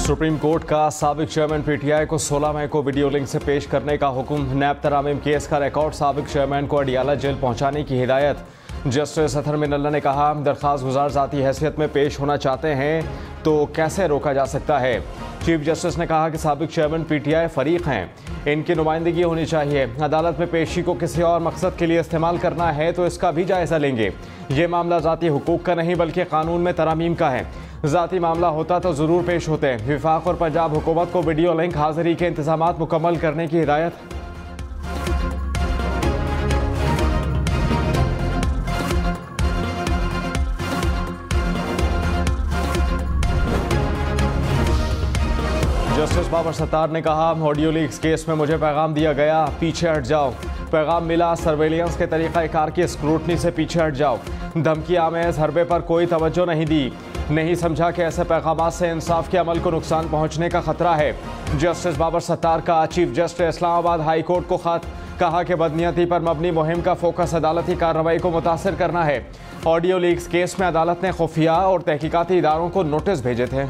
Supreme court का साबिक chairman PTI को 16 मई को वीडियो लिंक से पेश करने का हुक्म। नैब तरामीम केस का रिकॉर्ड साबिक चेयरमैन को अडियाला जेल पहुंचाने की हिदायत। जस्टिस अतहर मिनल्ला ने कहा, दरख्वास्त गुजार ज़ाती हैसियत में पेश होना चाहते हैं तो कैसे रोका जा सकता है। चीफ जस्टिस ने कहा कि साबिक चेयरमैन पीटीआई फरीक हैं, इनकी नुमाइंदगी होनी चाहिए। अदालत में पेशी को किसी और मकसद के लिए इस्तेमाल करना है तो इसका भी जायज़ा लेंगे। ये मामला ज़ाती हुकूक का नहीं बल्कि कानून में तरामीम का है। ज़ाती मामला होता तो ज़रूर पेश होते। विफाक और पंजाब हुकूमत को वीडियो लिंक हाजिरी के इंतजामात मुकम्मल करने की हिदायत। जस्टिस बाबर सत्तार ने कहा, ऑडियो लीक्स केस में मुझे पैगाम दिया गया, पीछे हट जाओ। पैगाम मिला, सर्वेलियंस के तरीक़ाकार की स्क्रूटनी से पीछे हट जाओ। धमकी आमेज़ हरबे पर कोई तवज्जो नहीं दी। नहीं समझा कि ऐसे पैगाम से इंसाफ के अमल को नुकसान पहुंचने का खतरा है। जस्टिस बाबर सत्तार का chief justice Islamabad high court को खत। कहा कि बदनीयती पर मबनी मुहिम का फोकस अदालती कार्रवाई को मुतासर करना है। ऑडियो लीक्स केस में अदालत ने खुफिया और तहकीकाती इदारों को नोटिस भेजे थे।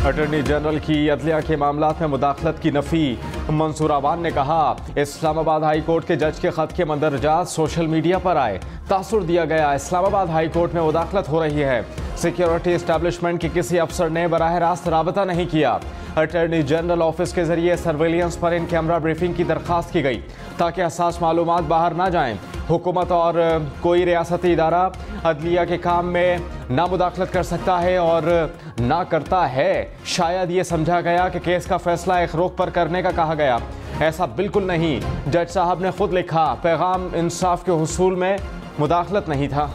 अटॉर्नी जनरल की अदलिया के मामलात में मुदाखलत की नफ़ी। मंसूर अवान ने कहा, इस्लामाबाद हाई कोर्ट के जज के खत के मंदरजात सोशल मीडिया पर आए, तासुर दिया गया इस्लामाबाद हाई कोर्ट में मुदाखलत हो रही है। सिक्योरिटी इस्टेब्लिशमेंट के किसी अफसर ने बराह रास्त राबता नहीं किया। अटॉर्नी जनरल ऑफिस के जरिए सर्वेलियंस पर इन कैमरा ब्रीफिंग की दरख्वास्त की गई ताकि हसास मालूमात बाहर ना जाएं। हुकूमत और कोई रियासती इदारा अदलिया के काम में ना मुदाखलत कर सकता है और ना करता है। शायद ये समझा गया कि केस का फैसला एक रुख पर करने का कहा गया। ऐसा बिल्कुल नहीं। जज साहब ने खुद लिखा, पैगाम इंसाफ के हुसूल में मुदाखलत नहीं था।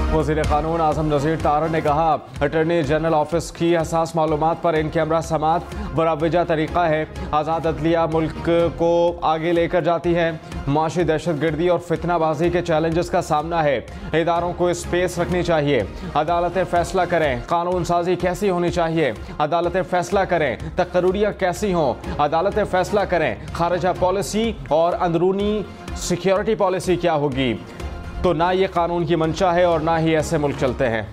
वज़ीर क़ानून आज़म नज़ीर तारड़ ने कहा, अटॉर्नी जनरल ऑफिस की हसास मालूमात पर इन कैमरा समात बरावजा तरीक़ा है। आज़ाद अदलिया मुल्क को आगे लेकर जाती है। माशी दहशतगर्दी और फितनाबाजी के चैलेंजेस का सामना है। इदारों को स्पेस रखनी चाहिए। अदालतें फ़ैसला करें कानून साजी कैसी होनी चाहिए। अदालतें फ़ैसला करें तकर्रियाँ कैसी हों। अदालतें फ़ैसला करें खारजा पॉलिसी और अंदरूनी सिक्योरिटी पॉलिसी क्या होगी। तो ना ये कानून की मंशा है और ना ही ऐसे मुल्क चलते हैं।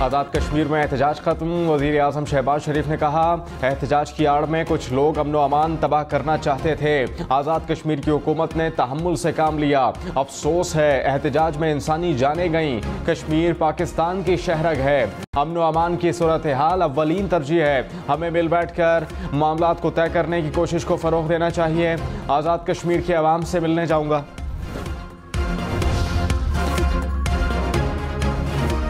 आज़ाद कश्मीर में एहतजाज खत्म। वज़ीर आज़म शहबाज शरीफ ने कहा, एहतजाज की आड़ में कुछ लोग अमन अमान तबाह करना चाहते थे। आज़ाद कश्मीर की हुकूमत ने तहम्मुल से काम लिया। अफसोस है एहतजाज में इंसानी जानें गईं। कश्मीर पाकिस्तान की शहरग है। अमन अमान की सूरत हाल अव्वलीन तरजीह है। हमें मिल बैठ कर मामलात को तय करने की कोशिश को फ़रोग़ देना चाहिए। आज़ाद कश्मीर के अवाम से मिलने जाऊँगा।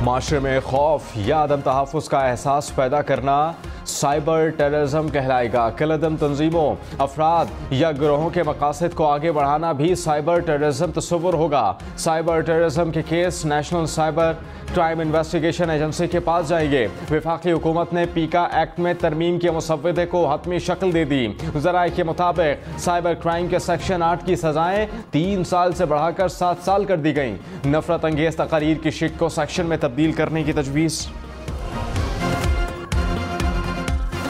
माशरे में खौफ या अदम तहफ़्फ़ुज़ का एहसास पैदा करना साइबर टेररिज्म कहलाएगा। कलअदम तंजीमों, अफराद या गिरोहों के मकासद को आगे बढ़ाना भी साइबर टेररिज्म तस्वुर होगा। साइबर टेररिज्म के case national cyber crime investigation agency के पास जाएंगे। वफाकी हुकूमत ने पीका एक्ट में तरमीम के मुसव्वदे को हतमी शक्ल दे दी। ज़राए के मुताबिक साइबर क्राइम के सेक्शन 8 की सजाएं 3 साल से बढ़ाकर 7 साल कर दी गई। नफरत अंगेज तकारीर की शिक को सेक्शन में तब्दील करने की तजवीज़।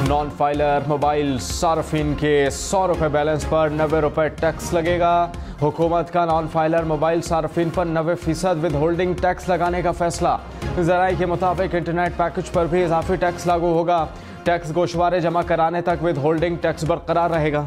नॉन फाइलर मोबाइल सार्फिन के 100 रुपये बैलेंस पर 90 रुपये टैक्स लगेगा। हुकूमत का नॉन फाइलर मोबाइल सार्फिन पर 90% विद होल्डिंग टैक्स लगाने का फैसला। ज़राए के मुताबिक इंटरनेट पैकेज पर भी इजाफी टैक्स लागू होगा। टैक्स गोशवारे जमा कराने तक विद होल्डिंग टैक्स बरकरार रहेगा।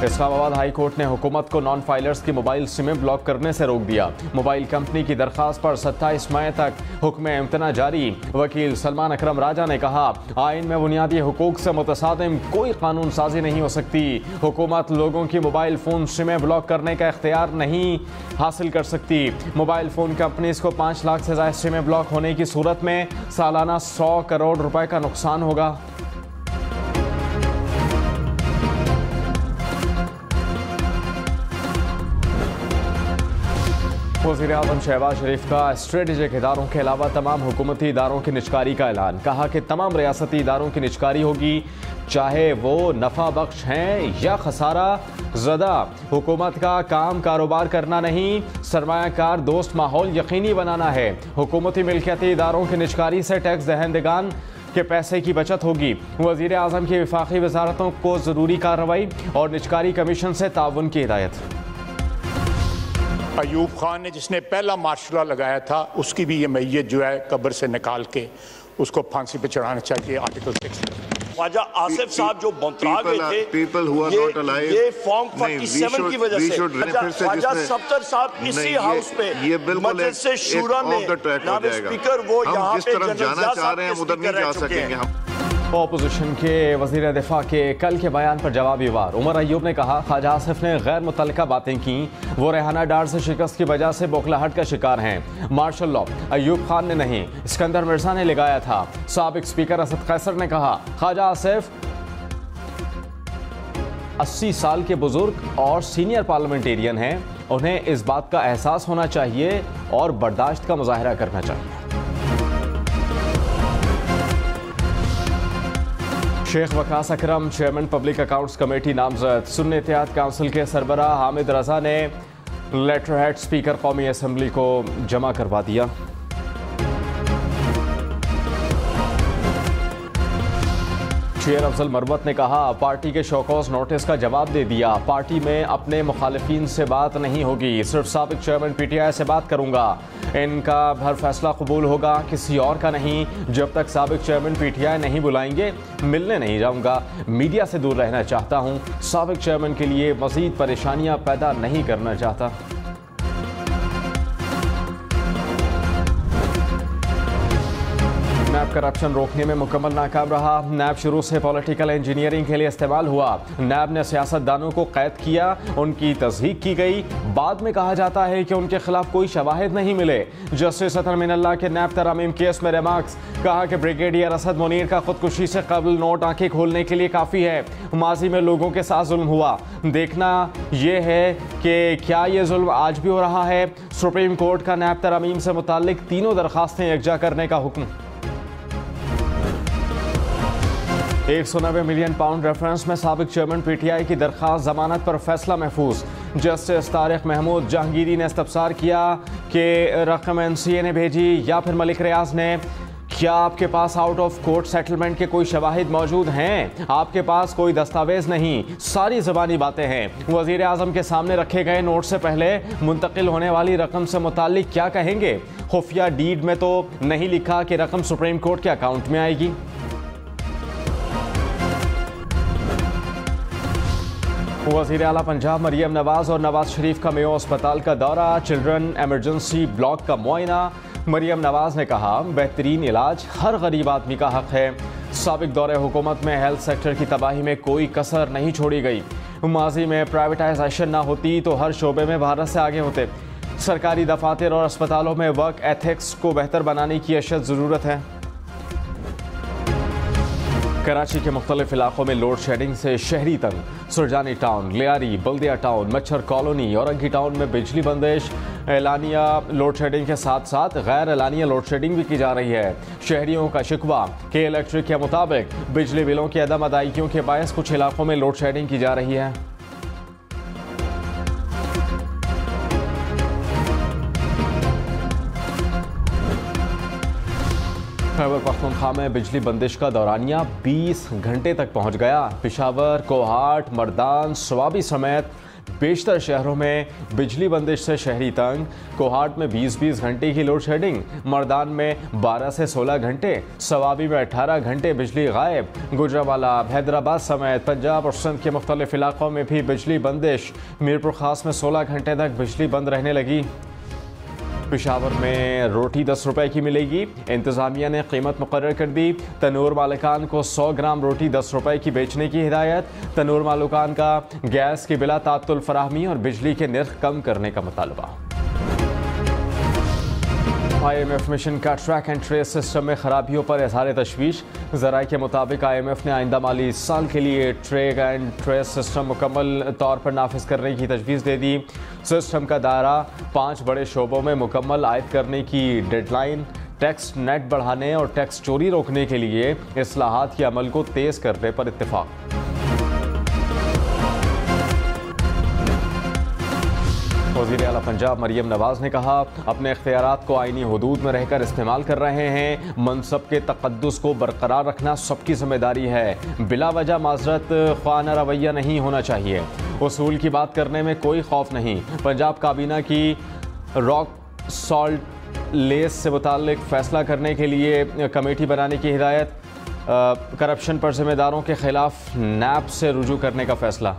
इस्लामाबाद हाई कोर्ट ने हुकूमत को नॉन फाइलर्स की मोबाइल सिमें ब्लॉक करने से रोक दिया। मोबाइल कंपनी की दरख्वास्त पर 27 मई तक हुक्म इम्तना जारी। वकील सलमान अकरम राजा ने कहा, आइन में बुनियादी हुकूक से मुतसादिम कोई कानून साजी नहीं हो सकती। हुकूमत लोगों की मोबाइल फ़ोन सिमें ब्लॉक करने का इख्तियार नहीं हासिल कर सकती। मोबाइल फ़ोन कंपनीज को 5 लाख से ज़्यादा सिमें ब्लॉक होने की सूरत में सालाना 100 करोड़ रुपए का नुकसान होगा। वज़ीर आज़म शहबाज शरीफ का स्ट्रेटेजिक इदारों के अलावा तमाम हुकूमती इदारों की निजकारी का ऐलान। कहा कि तमाम रियासती इदारों की निजकारी होगी, चाहे वो नफ़ा बख्श हैं या खसारा ज़दा। हुकूमत का काम कारोबार करना नहीं, सरमायाकार दोस्त माहौल यकीनी बनाना है। हुकूमती मिल्कियती इदारों की निजकारी से टैक्स दहंदगान कि पैसे की बचत होगी। वज़ीर आज़म की वफाकी वज़ारतों को ज़रूरी कार्रवाई और निजकारी कमीशन से ताउन की हिदायत। अयूब खान ने जिसने पहला मार्शल लगाया था उसकी भी ये मैयत जो है कब्र से निकाल के उसको फांसी पे चढ़ाना चाहिए। आर्टिकल 6 ख्वाजा आसिफ साहब जो बौतरा गए थे, ये फॉर्म 47 की वजह से ख्वाजा सफ्तर साहब इसी हाउस पे मजलिस से शूरा में नायब स्पीकर वो यहाँ पे जाना चाह रहे हैं, उधर नहीं जा सकेंगे हम। अपोजिशन के वज़ीर दिफा के कल के बयान पर जवाबी वार उमर अयूब ने कहा, ख्वाजा आसिफ ने गैर मुतल्लिका बातें की, वो रेहाना डार से शिकस्त की वजह से बौखलाहट का शिकार हैं। मार्शल लॉ अयूब खान ने नहीं, सिकंदर मिर्जा ने लगाया था। साबिक स्पीकर असद कैसर ने कहा, ख्वाजा आसिफ 80 साल के बुजुर्ग और सीनियर पार्लियामेंटेरियन हैं, उन्हें इस बात का एहसास होना चाहिए और बर्दाश्त का मुजाहरा करना चाहिए। शेख वकास अकरम चेयरमैन पब्लिक अकाउंट्स कमेटी नामजद। सुन्नी इत्तेहाद काउंसिल के सरबराह हामिद रजा ने लेटर हेड स्पीकर कौमी असम्बली को जमा करवा दिया। शेर अफजल मरवत ने कहा, पार्टी के शोकॉज नोटिस का जवाब दे दिया, पार्टी में अपने मुखालिफिन से बात नहीं होगी, सिर्फ साबिक चेयरमैन PTI से बात करूंगा। इनका हर फैसला कबूल होगा, किसी और का नहीं। जब तक साबिक चेयरमैन PTI नहीं बुलाएंगे मिलने नहीं जाऊंगा। मीडिया से दूर रहना चाहता हूं, साबिक चेयरमैन के लिए मजीद परेशानियां पैदा नहीं करना चाहता। नैब करप्शन रोकने में मुकम्मल नाकाम रहा। नैब शुरू से पॉलिटिकल इंजीनियरिंग के लिए इस्तेमाल हुआ। नैब ने सियासतदानों को कैद किया, उनकी तस्दीक की गई। बाद में कहा जाता है कि उनके खिलाफ कोई शवाहिद नहीं मिले। जस्टिस अतर मिनल्ला के नैब तरामीम केस में रिमार्क्स, कहा कि ब्रिगेडियर असद मुनीर का खुदकुशी से कबल नोट आंखें खोलने के लिए काफ़ी है। माजी में लोगों के साथ जुल्म हुआ, देखना यह है कि क्या ये जुल्म आज भी हो रहा है। सुप्रीम कोर्ट का नैब तरामीम से मुताल्लिक तीनों दरखास्तें यकजा करने का हुक्म। 190 मिलियन पाउंड रेफरेंस में साबिक चेयरमैन PTI की दरखास्त जमानत पर फैसला महफूज। जस्टिस तारिक महमूद जहांगीरी ने इस्तफसार किया कि रकम NCA ने भेजी या फिर मलिक रियाज ने। क्या आपके pass out of court settlement के कोई शवाहिद मौजूद हैं? आपके पास कोई दस्तावेज नहीं, सारी ज़बानी बातें हैं। वज़ीर आज़म के सामने रखे गए नोट से पहले मुंतकिल होने वाली रकम से मुताल्लिक क्या कहेंगे? खुफिया डीड में तो नहीं लिखा कि रकम सुप्रीम कोर्ट के अकाउंट में आएगी। वज़ीर आला पंजाब मरियम नवाज और नवाज शरीफ का मेयो अस्पताल का दौरा, चिल्ड्रन एमरजेंसी ब्लॉक का मुआयना। मरियम नवाज ने कहा, बेहतरीन इलाज हर गरीब आदमी का हक है। साबिक दौरे हुकूमत में हेल्थ सेक्टर की तबाही में कोई कसर नहीं छोड़ी गई। माजी में प्राइवेटाइजेशन ना होती तो हर शोबे में भारत से आगे होते। सरकारी दफातर और अस्पतालों में वर्क एथिक्स को बेहतर बनाने की अशद ज़रूरत है। कराची के मुख्तलिफ इलाकों में लोड शेडिंग से शहरी तंग। सुरजानी टाउन, लियारी, बल्दिया टाउन, मच्छर कॉलोनी और अंकी टाउन में बिजली बंदिश। एलानिया लोड शेडिंग के साथ साथ गैर एलानिया लोड शेडिंग भी की जा रही है। शहरियों का शिकवा के इलेक्ट्रिक के मुताबिक बिजली बिलों की अदम अदायगियों के बायस कुछ इलाकों में लोड शेडिंग की जा रही है। खैबर पख्तूनख्वा में बिजली बंदिश का दौरानिया 20 घंटे तक पहुंच गया। पेशावर, कोहाट, मर्दान, स्वाबी समेत बेशतर शहरों में बिजली बंदिश से शहरी तंग। कोहाट में 20-20 घंटे की लोड शेडिंग, मर्दान में 12 से 16 घंटे, स्वाबी में 18 घंटे बिजली गायब। गुजरावाला, हैदराबाद समेत पंजाब और सिंध के मुख्तलिफ इलाकों में भी बिजली बंदिश। मीरपुर खास में 16 घंटे तक बिजली बंद रहने लगी। पेशावर में रोटी 10 रुपए की मिलेगी। इंतज़ामिया ने कीमत मुकर्रर कर दी। तनूर मालिकान को 100 ग्राम रोटी 10 रुपए की बेचने की हिदायत। तनूर मालिकान का गैस की बिला तातुल फराहमी और बिजली के निर्ख कम करने का मुतालबा। IMF मिशन का ट्रैक एंड ट्रेस सिस्टम में खराबियों पर इज़हार तशवीश। ज़राए के मुताबिक IMF ने आइंदा माली साल के लिए ट्रैक एंड ट्रेस सिस्टम मुकम्मल तौर पर नाफिज करने की तजवीज़ दे दी। सिस्टम का दायरा 5 बड़े शोबों में मुकम्मल आयद करने की डेडलाइन, टैक्स नेट बढ़ाने और टैक्स चोरी रोकने के लिए इस्लाहात के अमल को तेज़ करने पर इत्तेफाक। वज़ीर आला पंजाब मरियम नवाज ने कहा, अपने इख्तियारात को आईनी हुदूद में रहकर इस्तेमाल कर रहे हैं। मनसब के तक़द्दुस को बरकरार रखना सबकी जिम्मेदारी है। बिला वजह माजरत ख्वाना रवैया नहीं होना चाहिए। उसूल की बात करने में कोई खौफ नहीं। पंजाब काबीना की रॉक सॉल्ट लेस से मुताल्लिक फ़ैसला करने के लिए कमेटी बनाने की हिदायत। करप्शन पर जिम्मेदारों के खिलाफ नैब से रुजू करने का फ़ैसला।